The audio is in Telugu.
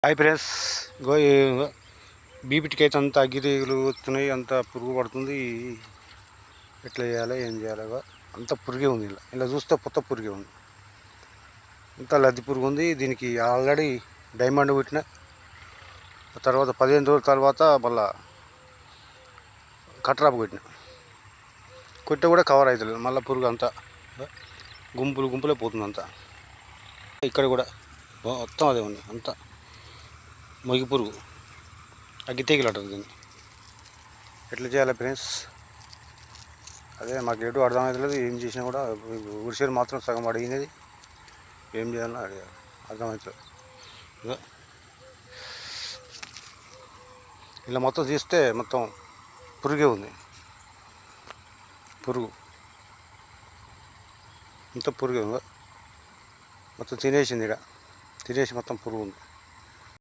హాయ్ ఫ్రెండ్స్, గో బీపీటీకి అయితే అంత అగ్గిరీగులు వస్తున్నాయి, అంత పురుగు పడుతుంది. ఎట్లా చేయాలి, ఏం చేయాలి? అంత పురుగే ఉంది. ఇలా చూస్తే కొత్త పురుగే ఉంది, అంత లద్ది పురుగు ఉంది. దీనికి ఆల్రెడీ డైమండ్ కొట్టిన తర్వాత 15 రోజుల తర్వాత మళ్ళా కట్రాప్ కొట్టిన కూడా కవర్ అవుతుంది. మళ్ళీ పురుగు అంతా గుంపులే పోతుంది. అంతా ఇక్కడ కూడా మొత్తం అదే ఉంది. అంతా మొగి పురుగు, అగ్గి తెగులు అంటారు దీన్ని. ఎట్లా చేయాలి ఫ్రెండ్స్? అదే మాకు ఎటు అర్థమవుతలేదు. ఏం చేసినా కూడా ఉడిసేరు మాత్రం సగం అడిగినది. ఏం చేయాలో అర్థమవుతుంది. ఇలా మొత్తం తీస్తే మొత్తం పురుగే ఉంది. పురుగు మొత్తం పురుగే ఉంది. మొత్తం తినేసింది. తినేసి మొత్తం పురుగు ఉంది.